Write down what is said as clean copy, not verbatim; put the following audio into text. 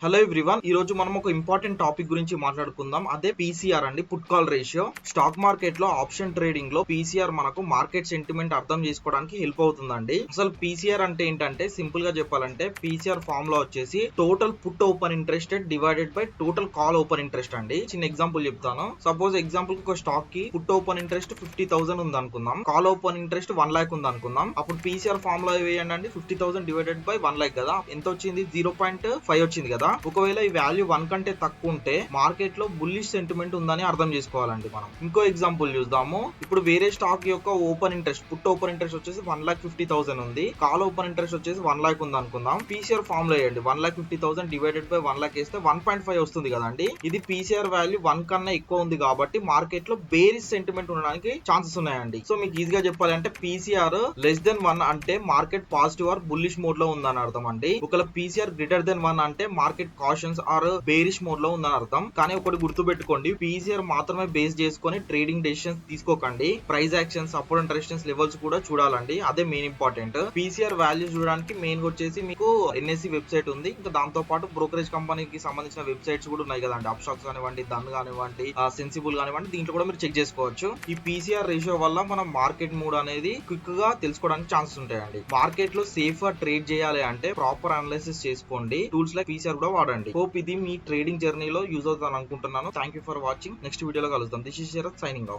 Hello everyone, ఈ రోజు మనం ఒక ఇంపార్టెంట్ టాపిక్ గురించి మాట్లాడుకుందాం. అదే పీసీఆర్ అండి, put call ratio. Stock market లో ఆప్షన్ ట్రేడింగ్ లో పీసీఆర్ మనకు మార్కెట్ సెంటిమెంట్ అర్థం చేసుకోవడానికి హెల్ప్ అవుతుందండి. అసలు పీసీఆర్ అంటే ఏంటంటే, సింపుల్ గా చెప్పాలంటే పీసీఆర్ ఫార్మ్ లో వచ్చేసి total put open interest divided by total call open interest అండి. చిన్న ఎగ్జాంపుల్ చెప్తాను. సపోజ్ ఎగ్జాంపుల్ ఒక స్టాక్ కి పుట్ ఓపెన్ ఇంట్రెస్ట్ 50,000 ఉంది అనుకుందాం, కాల్ ఓపెన్ ఇంట్రెస్ట్ 1 lakh ఉంది అనుకుందాం. అప్పుడు పీసీఆర్ ఫార్మ్ లో వేయండి అండి, 50,000 డివైడెడ్ బై 1 lakh కదా, ఎంత వచ్చింది? 0.5 వచ్చింది కదా. ఒకవేళ ఈ వాల్యూ 1 కంటే తక్కువ ఉంటే మార్కెట్ లో బుల్లిష్ సెంటిమెంట్ ఉందని అర్థం చేసుకోవాలండి మనం. ఇంకో ఎగ్జాంపుల్ చూద్దాము. ఇప్పుడు వేరే స్టాక్ యొక్క open interest, put open interest వచ్చేసి 1,50,000 ఉంది, కాల్ ఓపెన్ ఇంట్రెస్ట్ వచ్చేసి 1 lakh ఉంది అనుకుందాం. పీసీఆర్ ఫార్మ్ లో వేయండి, 1,50,000 డివైడెడ్ బై 1 lakh వేస్తే 1.5 వస్తుంది కదండి. ఇది పీసీఆర్ వాల్యూ 1 కన్నా ఎక్కువ ఉంది కాబట్టి మార్కెట్ లో బేరిష్ సెంటిమెంట్ ఉండడానికి ఛాన్సెస్ ఉన్నాయండి. సో మీకు ఈజీగా చెప్పాలంటే పీసీఆర్ లెస్ దెన్ 1 అంటే market positive or bullish mode లో ఉందని అర్థం అండి. ఒకవేళ పీసీఆర్ గ్రేటర్ దెన్ 1 అంటే market cautions are bearish mode లో ఉందని అర్థం. కానీ ఒకటి గుర్తుపెట్టుకోండి, పీసీఆర్ మాత్రమే బేస్ చేసుకొని ట్రేడింగ్ డెసిషన్స్ తీసుకోకండి. Price actions, support and resistance levels కూడా చూడాలండి. అదే మెయిన్ ఇంపార్టెంట్. పీసీఆర్ వాల్యూస్ చూడడానికి మెయిన్ వచ్చేసి మీకు ఎన్ఎస్సి వెబ్సైట్ ఉంది. ఇంకా దాంతో పాటు బ్రోకరేజ్ కంపెనీకి సంబంధించిన వెబ్సైట్స్ కూడా ఉన్నాయి కదండి. అప్స్టాక్స్ కానివ్వండి, దన్ కానివ్వండి, సెన్సిబుల్ కానివ్వండి, దీంట్లో కూడా మీరు చెక్ చేసుకోవచ్చు. ఈ పీసీఆర్ రేషియో వల్ల మనం మార్కెట్ మూడ్ అనేది క్విక్ గా తెలుసుకోవడానికి ఛాన్సెస్ ఉంటాయండి. మార్కెట్ లో సేఫ్ గా ట్రేడ్ చేయాలి అంటే ప్రాపర్ అనాలిసిస్ చేసుకోండి. టూల్స్ లైక్ పీసీఆర్ కూడా వాడండి. హోప్ ఇది మీ ట్రేడింగ్ జర్నీలో యూజ్ అవుతాను అనుకుంటున్నాను. Thank you for watching. Next వీడియోలో కలుద్దాం. This is Sharath signing of.